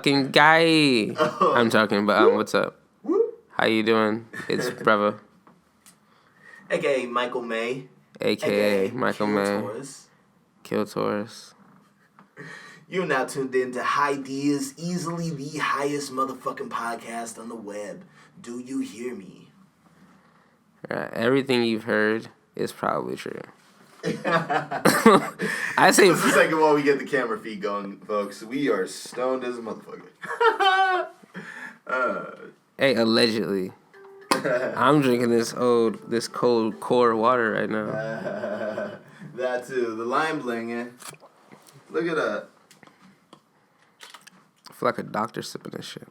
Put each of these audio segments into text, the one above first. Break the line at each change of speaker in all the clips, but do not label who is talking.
fucking guy. I'm talking, but what's up? How you doing? It's Brvtha.
AKA Michael May.
AKA Michael May. Kill Taurus.
You're now tuned in to Hideas, easily the highest motherfucking podcast on the web. Do you hear me?
Everything you've heard is probably true.
I say just a second while we get the camera feed going, folks. We are stoned as a motherfucker.
Hey, allegedly. I'm drinking this cold core water right now.
That too. The lime blinging. Look at that.
I feel like a doctor sipping this shit.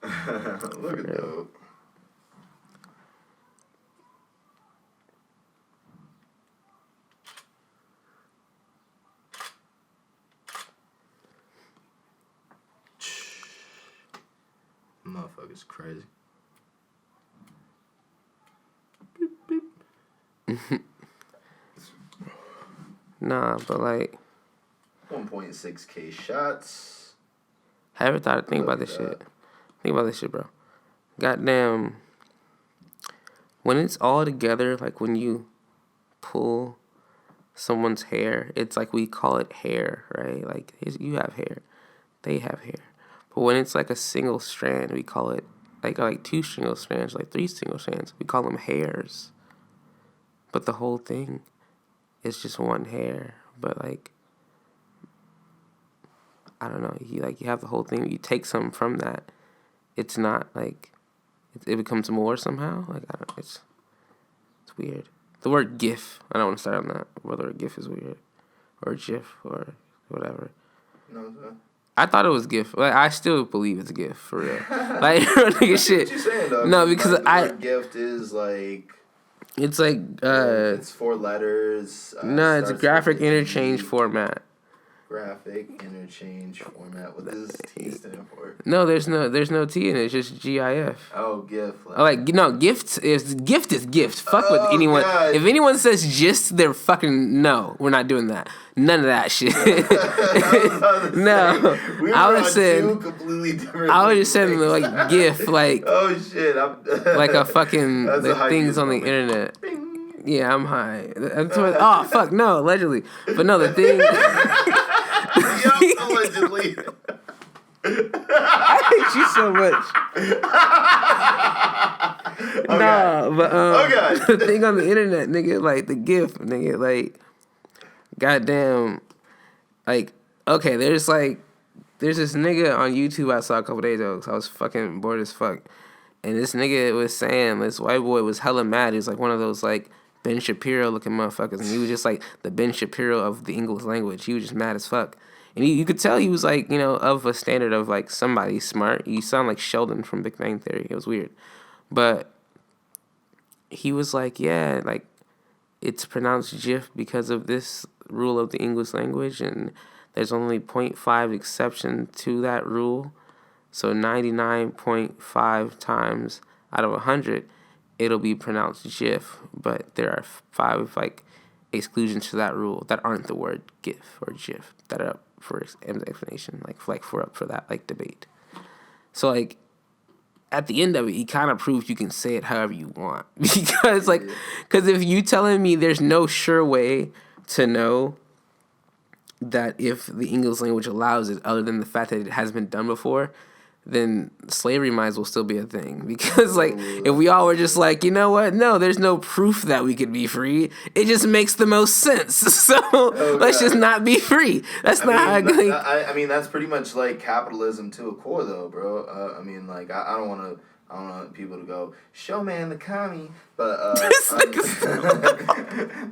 Look at that. Motherfucker's crazy. Beep, beep.
Nah, but like
1.6K shots.
I ever thought to think about this shit. Think about this shit, bro. Goddamn. When it's all together, like when you pull someone's hair, it's like we call it hair, right? Like you have hair, they have hair. But when it's like a single strand, we call it like two single strands, like three single strands. We call them hairs. But the whole thing is just one hair. But like, I don't know. You have the whole thing. You take something from that. It's not like it becomes more somehow. Like I don't. It's weird. The word GIF. I don't want to start on that. Whether a GIF is weird, or GIF, or whatever.
No, sir.
I thought it was GIF. Like I still believe it's GIF for real. Like nigga shit.
What you saying though?
No, because
like, the word gift is like.
It's like
it's 4 letters.
No, it's a graphic interchange format.
Graphic interchange format. What does T stand for?
No, there's no T in it. It's just GIF.
Oh, GIF.
Gift is gift. Fuck with anyone.
God.
If anyone says gist, they're fucking no. We're not doing that. None of that shit. No, I was saying
completely different.
I was just saying like GIF, like
oh shit,
like a fucking the things on the internet. Bing. Yeah, I'm high. Oh fuck no, allegedly, but no, the thing.
Allegedly.
I hate you so much. Okay. Nah, but the thing on the internet, nigga, like the GIF, nigga, like, goddamn, like, okay, there's this nigga on YouTube I saw a couple days ago, 'cause I was fucking bored as fuck, and this nigga was saying this white boy was hella mad. He was like one of those like Ben Shapiro looking motherfuckers, and he was just like the Ben Shapiro of the English language. He was just mad as fuck. And you could tell he was like, of a standard of like somebody smart. You sound like Sheldon from Big Bang Theory. It was weird. But he was like, yeah, like it's pronounced GIF because of this rule of the English language. And there's only 0.5 exception to that rule. So 99.5 times out of 100, it'll be pronounced GIF. But there are 5 like exclusions to that rule that aren't the word GIF or GIF that are up for explanation, like for that like debate. So like at the end of it, he kind of proves you can say it however you want, because if you telling me there's no sure way to know that if the English language allows it, other than the fact that it has been done before, then slavery might as well still be a thing. Because, like, if we all were just like, you know what? No, there's no proof that we could be free. It just makes the most sense. So let's just not be free. That's not how
I mean, that's pretty much like capitalism to a core, though, bro. I mean, like, I don't want people to go, show man the commie. But,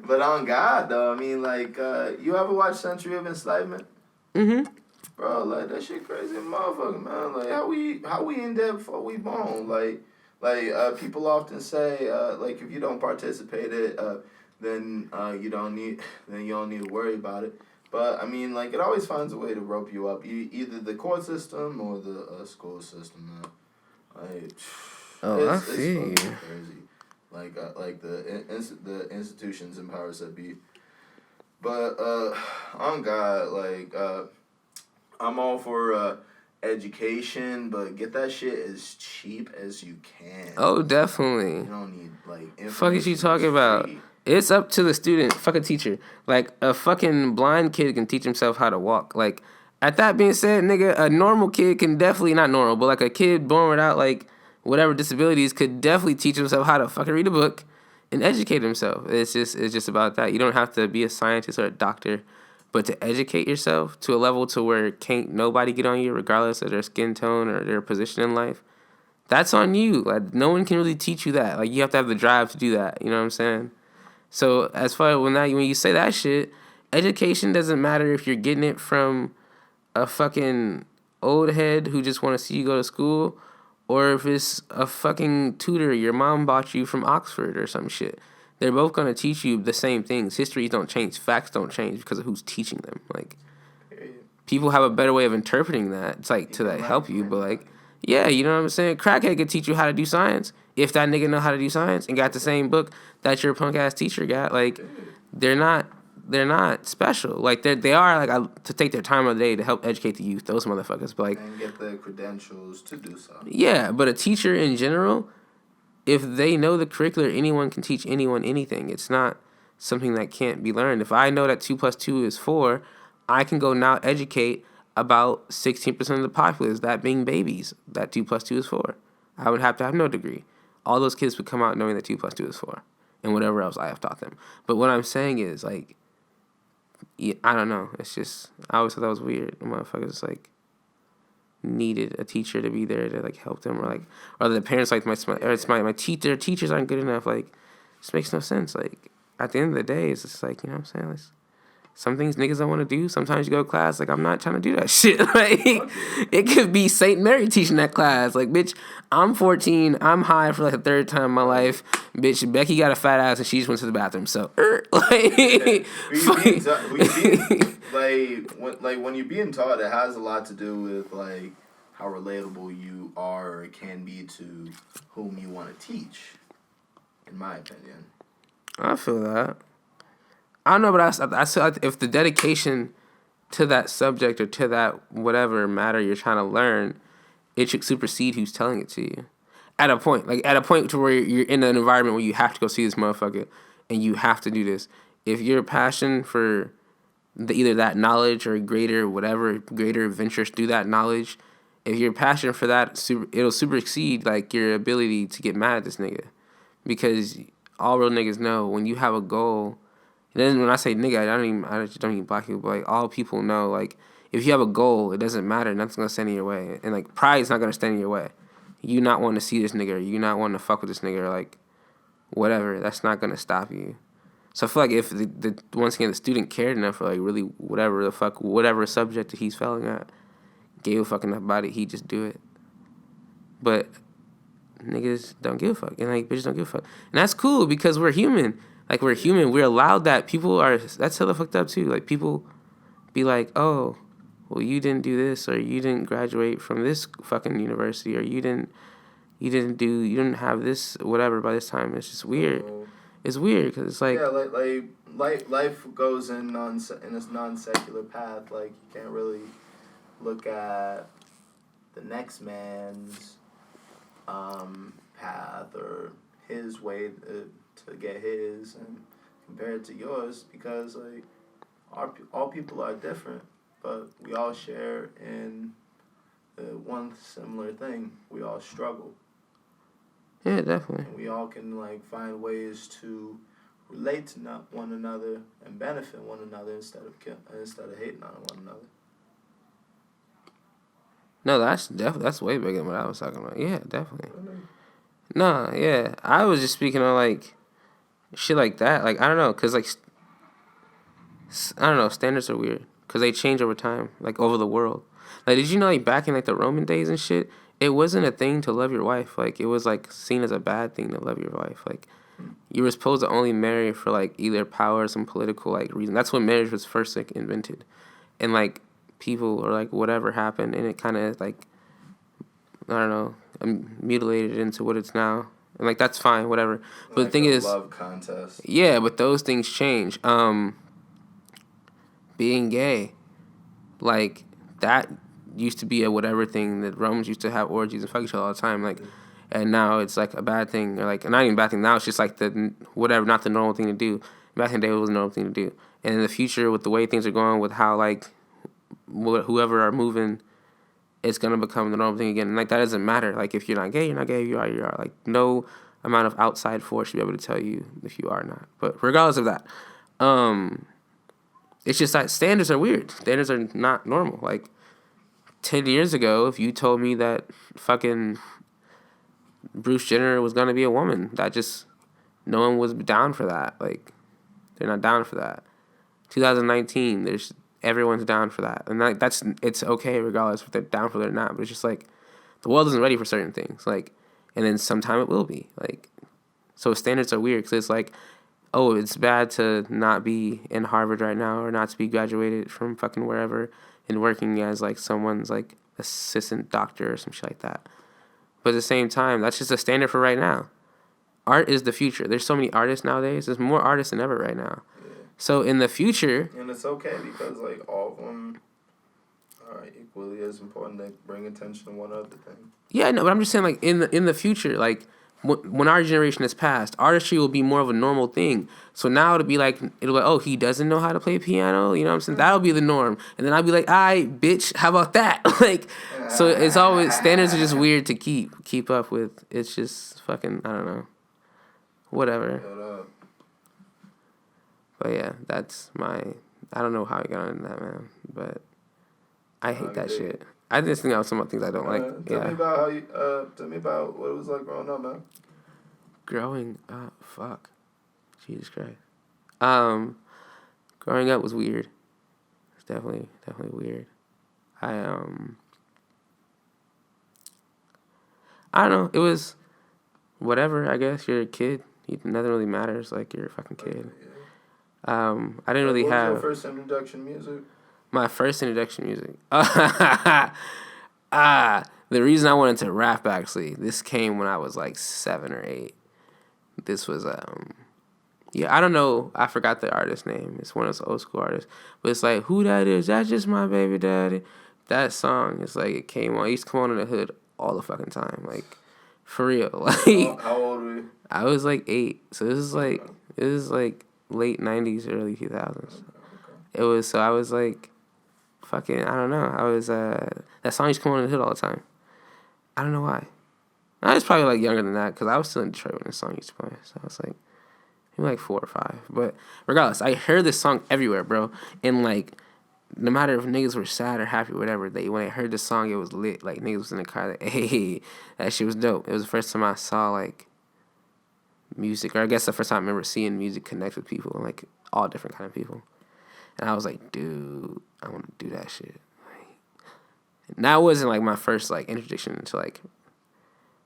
but on God, though, I mean, like, you ever watch Century of Enslavement?
Mm-hmm.
Bro, like, that shit crazy motherfucker, man. Like, how we in there before we born? Like, people often say, like, if you don't participate it, then you don't need to worry about it. But, I mean, like, it always finds a way to rope you up, either the court system or the school system, man. Like,
I see.
It's crazy. Like the institutions and powers that be. But, on God, like, I'm all for education, but get that shit as cheap as you can.
Oh, definitely.
You don't need, like,
fuck is you talking about? It's up to the student, fuck a teacher. Like, a fucking blind kid can teach himself how to walk. Like, at that being said, nigga, a normal kid can definitely, not normal, but like a kid born without, like, whatever disabilities could definitely teach himself how to fucking read a book and educate himself. It's just about that. You don't have to be a scientist or a doctor, but to educate yourself to a level to where can't nobody get on you regardless of their skin tone or their position in life, that's on you. Like, no one can really teach you that. Like, you have to have the drive to do that. You know what I'm saying? So as far as when you say that shit, education doesn't matter if you're getting it from a fucking old head who just want to see you go to school, or if it's a fucking tutor your mom bought you from Oxford or some shit. They're both going to teach you the same things. Histories don't change. Facts don't change because of who's teaching them. Like, people have a better way of interpreting that. It's like to like, help you, but like, yeah, you know what I'm saying? Crackhead could teach you how to do science if that nigga know how to do science and got the same book that your punk ass teacher got. Like, they're not special. Like, they are like to take their time of the day to help educate the youth. Those motherfuckers, but like,
and get the credentials to do so.
Yeah, but a teacher in general, if they know the curricular, anyone can teach anyone anything. It's not something that can't be learned. If I know that 2 + 2 is 4, I can go now educate about 16% of the populace, that being babies, that 2 + 2 is 4. I would have to have no degree. All those kids would come out knowing that 2 + 2 is 4, and whatever else I have taught them. But what I'm saying is, like, I don't know. It's just, I always thought that was weird. The motherfuckers, like, needed a teacher to be there to, like, help them, or the parents, like, my teachers aren't good enough. Like, it just makes no sense. Like, at the end of the day, it's just like, you know what I'm saying? Like, some things niggas don't want to do. Sometimes you go to class, like, I'm not trying to do that shit. Like, it could be St. Mary teaching that class. Like, bitch, I'm 14. I'm high for, like, the third time in my life. Bitch, Becky got a fat ass and she just went to the bathroom. So,
when you're being taught, it has a lot to do with, like, how relatable you are or can be to whom you want to teach, in my opinion.
I feel that. I don't know, but I feel like if the dedication to that subject or to that whatever matter you're trying to learn, it should supersede who's telling it to you. At a point to where you're in an environment where you have to go see this motherfucker and you have to do this. If your passion for either that knowledge or greater ventures through that knowledge, if your passion for that, it'll supersede, like, your ability to get mad at this nigga. Because all real niggas know when you have a goal. And then when I say nigga, I just don't mean black people, but, like, all people know, like, if you have a goal, it doesn't matter. Nothing's going to stand in your way. And, like, pride's not going to stand in your way. You not wanting to see this nigga, or you not wanting to fuck with this nigga, or, like, whatever, that's not going to stop you. So I feel like if, once again, the student cared enough for, like, really whatever subject that he's failing at, gave a fuck enough about it, he'd just do it. But niggas don't give a fuck. And, like, bitches don't give a fuck. And that's cool because we're human. Like, we're human. We're allowed that. That's hella fucked up, too. Like, people be like, oh, well, you didn't do this, or you didn't graduate from this fucking university, or you didn't have this, whatever, by this time. It's just weird. It's weird, because it's like...
Yeah, life goes in this non-secular path. Like, you can't really look at the next man's path or his way to get his and compare it to yours, because, like, all people are different, but we all share in one similar thing. We all struggle.
Yeah, definitely.
And we all can, like, find ways to relate to one another and benefit one another instead of hating on one another.
No, that's way bigger than what I was talking about. Yeah, definitely. No, yeah. I was just speaking on, like, shit like that. Like, I don't know, because, like, I don't know, standards are weird. Because they change over time, like, over the world. Like, did you know, like, back in, like, the Roman days and shit, it wasn't a thing to love your wife. Like, it was, like, seen as a bad thing to love your wife. Like, you were supposed to only marry for, like, either power or some political, like, reason. That's when marriage was first, like, invented. And, like, people or, like, whatever happened, and it kind of, like, I don't know, mutilated into what it's now. And, like, that's fine, whatever. But like the thing is...
love contest.
Yeah, but those things change. Being gay, like, that used to be a whatever thing. The Romans used to have orgies and fuck each other all the time. Like, and now it's like a bad thing, or like not even a bad thing. Now it's just like the whatever, not the normal thing to do. Back in the day, it was a normal thing to do. And in the future, with the way things are going, with how like whoever are moving, it's gonna become the normal thing again. And like that doesn't matter. Like if you're not gay, you're not gay. If you are, you are. Like no amount of outside force should be able to tell you if you are or not. But regardless of that, it's just that standards are weird. Standards are not normal. Like 10 years ago, if you told me that fucking Bruce Jenner was gonna be a woman, that just no one was down for that. Like they're not down for that. 2019, everyone's down for that, and like it's okay regardless if they're down for it or not. But it's just like the world isn't ready for certain things. Like, and then sometime it will be. Like, so standards are weird because it's like, oh, it's bad to not be in Harvard right now or not to be graduated from fucking wherever and working as like someone's like assistant doctor or some shit like that. But at the same time, that's just a standard for right now. Art is the future. There's so many artists nowadays. There's more artists than ever right now. Yeah. So in the future...
And it's okay because, like, all of them are equally as important. They bring attention to one other thing.
Yeah, no, but I'm just saying, like, in the future, like, when our generation has passed, artistry will be more of a normal thing. So now it'll be like, oh, he doesn't know how to play piano? You know what I'm saying? That'll be the norm. And then I'll be like, bitch, how about that? Like, so it's always... Standards are just weird to keep up with. It's just fucking, I don't know. Whatever. But yeah, that's my... I don't know how I got into that, man. But I hate that shit. I just think of some of the things I don't like.
Tell me about how you... tell me about what it was like growing up, man.
Growing up? Fuck. Jesus Christ. Growing up was weird. It's definitely weird. I don't know. It was... Whatever, I guess. You're a kid. Nothing really matters. Like, you're a fucking kid. I didn't really have...
What was your first introduction music?
My first introduction music? The reason I went into rap, actually, this came when I was, like, 7 or 8. This was, I don't know. I forgot the artist's name. It's one of those old school artists. But it's like, who that is? That's just my baby daddy. That song, it's like, it came on. It used to come on in the hood all the fucking time. Like, for real. Like,
how old were you?
I was like 8, so this is like late 90s, early 2000s. Okay. It was, so I was like, fucking, I don't know. I was that song used to come on in the hood all the time. I don't know why. I was probably like younger than that because I was still in Detroit when this song used to play. So I was like, maybe like 4 or 5. But regardless, I heard this song everywhere, bro. And like, no matter if niggas were sad or happy or whatever, when I heard this song, it was lit. Like niggas was in the car, like, hey, that shit was dope. It was the first time I saw like music, or I guess the first time I remember seeing music connect with people, like all different kind of people. And I was like, dude, I want to do that shit. Like, and that wasn't like my first like introduction to like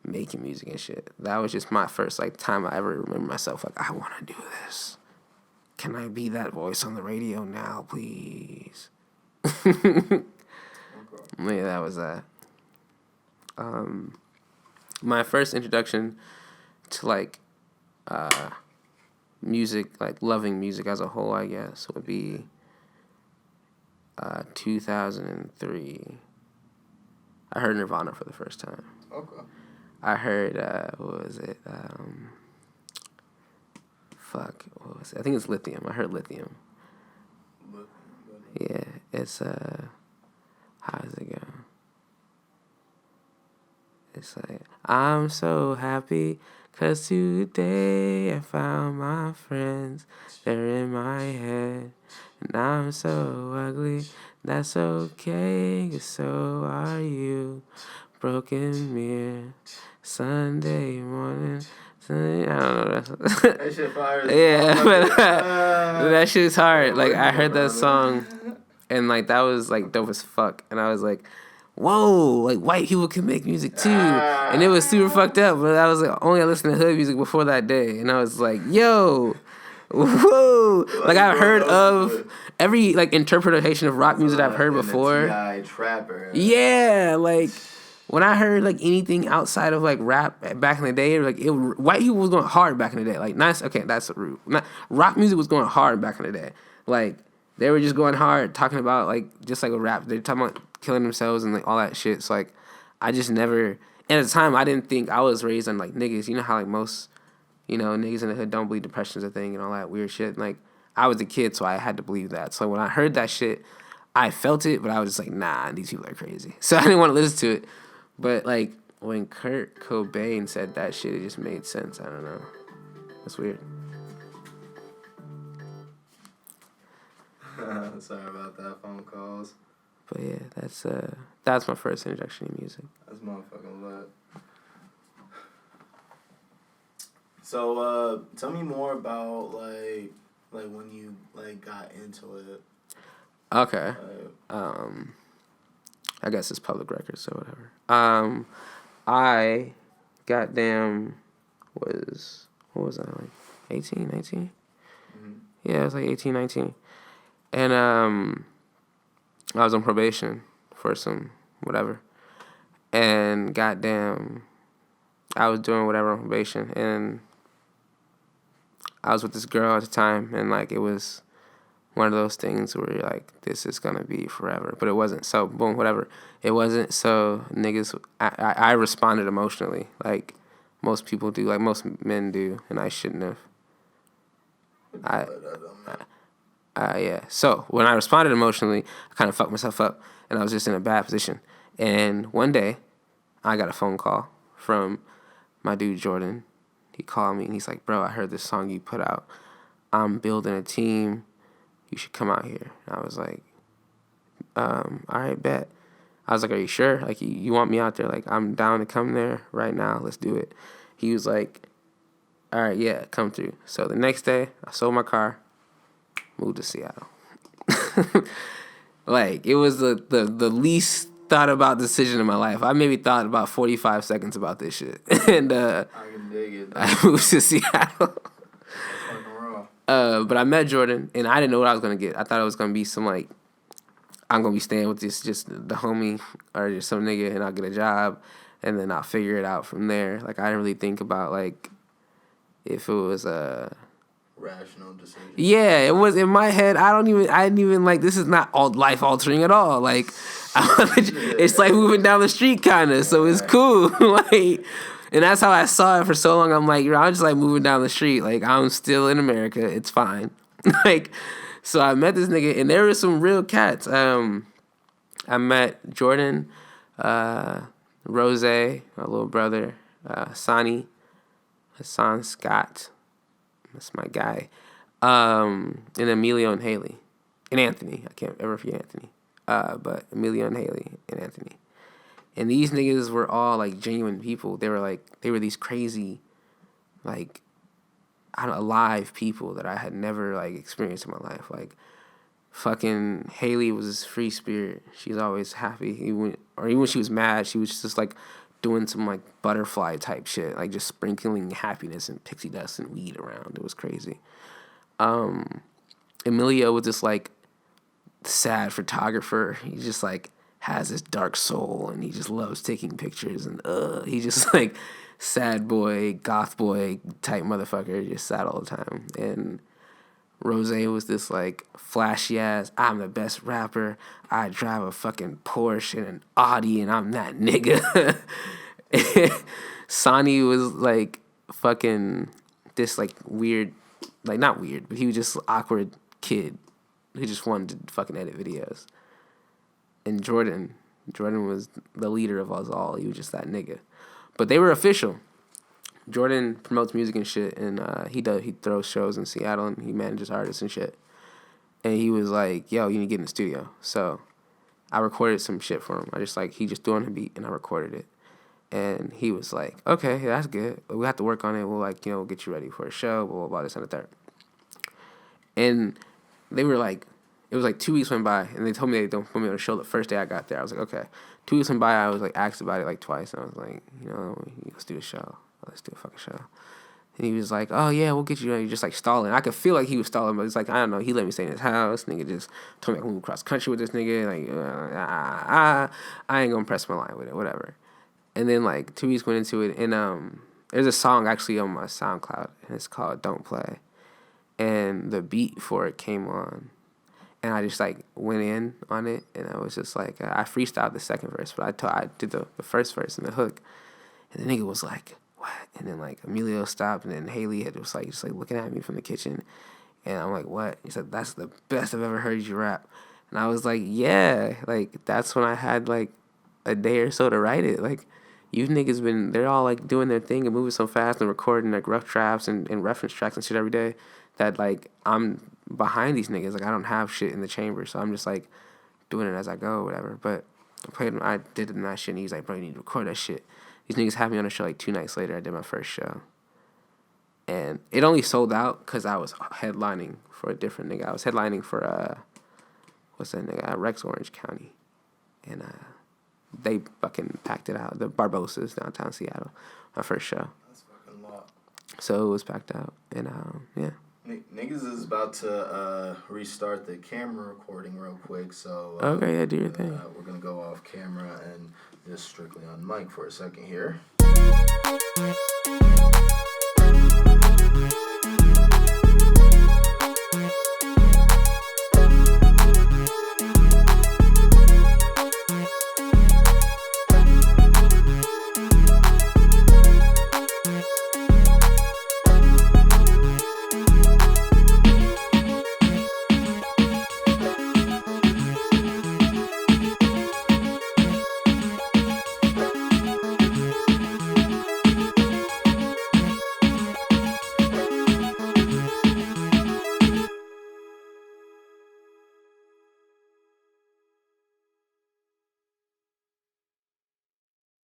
making music and shit. That was just my first like time I ever remember myself like, I want to do this. Can I be that voice on the radio now, please? Okay. Yeah, that was that. My first introduction to like music, like loving music as a whole, I guess, would be 2003. I heard Nirvana for the first time.
Okay.
I heard, what was it? What was it? I think it's Lithium. I heard Lithium. Yeah, it's, how does it go? It's like, I'm so happy 'cause today I found my friends. They're in my head. And I'm so ugly. That's okay, 'cause so are you. Broken mirror. Sunday morning. I don't know.
That shit fire.
Yeah, but that shit's hard. Like, I heard that song, and like that was like dope as fuck. And I was like, whoa, like white people can make music too. And it was super fucked up. But I was like, only I listened to hood music before that day, and I was like, yo, whoa. Like I've heard of every like interpretation of rock music I've heard before.
T.I. Trapper.
Yeah, like. When I heard like anything outside of like rap back in the day, like white people was going hard back in the day. Like nice, okay, that's rude. Rock music was going hard back in the day. Like they were just going hard, talking about, like, just like a rap. They're talking about killing themselves and, like, all that shit. So, like, I just never, and at the time, I didn't think, I was raised on, like, niggas. You know how, like, most, you know, niggas in the hood don't believe depression's a thing and all that weird shit. And, like, I was a kid, so I had to believe that. So when I heard that shit, I felt it, but I was just like, nah, these people are crazy. So I didn't want to listen to it. But, like, when Kurt Cobain said that shit, it just made sense. I don't know. That's weird.
Sorry about that, phone calls.
But yeah, that's my first introduction to music.
That's motherfucking lit. So, tell me more about like when you like got into it.
Okay. I guess it's public record, so whatever. I goddamn was, what was I, like 18, 19? Mm-hmm. Yeah, I was like 18, 19. And I was on probation for some whatever. And goddamn, I was doing whatever on probation, and I was with this girl at the time, and like it was one of those things where you're like, this is gonna be forever. But it wasn't. So boom, whatever. It wasn't. So niggas, I responded emotionally, like most people do, like most men do, and I shouldn't have. Yeah. So when I responded emotionally, I kind of fucked myself up, and I was just in a bad position. And one day, I got a phone call from my dude Jordan. He called me and he's like, bro, I heard this song you put out. I'm building a team. You should come out here. And I was like, all right, bet. I was like, are you sure? Like, you want me out there? Like, I'm down to come there right now. Let's do it. He was like, all right, yeah, come through. So the next day, I sold my car, moved to Seattle. Like, it was the least thought about decision in my life. I maybe thought about 45 seconds about this shit. And
I can dig it.
I moved to Seattle. But I met Jordan, and I didn't know what I was going to get. I thought it was going to be some, like, I'm going to be staying with this, just the homie or just some nigga, and I'll get a job, and then I'll figure it out from there. Like, I didn't really think about, like, if it was a
rational decision.
Yeah, it was in my head. I didn't even like, this is not all life altering at all. Like, it's like moving down the street kind of, so it's cool. Like, and that's how I saw it for so long. I'm like, I'm just like moving down the street. Like, I'm still in America. It's fine. Like, so I met this nigga, and there were some real cats. I met Jordan, Rose, my little brother, Hassan Scott. That's my guy. And Emilio and Haley. And Anthony. I can't ever forget Anthony. But Emilio and Haley and Anthony. And these niggas were all, like, genuine people. They were these crazy, like, alive people that I had never, like, experienced in my life. Like, fucking Haley was this free spirit. She's always happy. Even when she was mad, she was just, like, doing some, like, butterfly type shit. Like, just sprinkling happiness and pixie dust and weed around. It was crazy. Emilio was this, like, sad photographer. He just, like, has this dark soul, and he just loves taking pictures, and he just, like, sad boy, goth boy type motherfucker, just sad all the time. And Rose was this, like, flashy ass, I'm the best rapper, I drive a fucking Porsche and an Audi, and I'm that nigga. Sonny was, like, fucking this, like, weird, like, not weird, but he was just an awkward kid who just wanted to fucking edit videos. And Jordan was the leader of us all. He was just that nigga. But they were official. Jordan promotes music and shit, and he throws shows in Seattle, and he manages artists and shit. And he was like, yo, you need to get in the studio. So I recorded some shit for him. He just threw on a beat, and I recorded it. And he was like, okay, that's good. We have to work on it. We'll, like, we'll get you ready for a show, blah, blah, blah, this and the third. And they were like, it was like 2 weeks went by, and they told me they don't put me on a show the first day I got there. I was like, okay. 2 weeks went by, I was like asked about it like twice, and I was like, let's do a show. Let's do a fucking show. And he was like, oh yeah, we'll get you. You're just like stalling. I could feel like he was stalling, but it's like, I don't know. He let me stay in his house. Nigga just told me I could move across country with this nigga. Like, I ain't gonna press my line with it, whatever. And then like 2 weeks went into it, and there's a song actually on my SoundCloud, and it's called Don't Play. And the beat for it came on. And I just like went in on it, and I was just like, I freestyled the second verse, but I did the first verse and the hook, and the nigga was like, what? And then like Emilio stopped, and then Haley had just like looking at me from the kitchen, and I'm like, what? He said, that's the best I've ever heard you rap, and I was like, yeah, like that's when I had like a day or so to write it. Like you niggas they're all like doing their thing and moving so fast and recording like rough drafts and reference tracks and shit every day that like I'm behind these niggas. Like I don't have shit in the chamber, so I'm just like doing it as I go or whatever. But I did that shit, and he's like, bro, you need to record that shit. These niggas had me on a show like 2 nights later. I did my first show, and it only sold out because I was headlining for a different nigga. I was headlining for what's that nigga? Rex Orange County, and they fucking packed it out. The Barbosas downtown Seattle, my first show.
That's fucking lot.
So it was packed out, and yeah.
Niggas is about to restart the camera recording real quick, so
okay, yeah, do your thing.
We're gonna go off camera and just strictly on mic for a second here.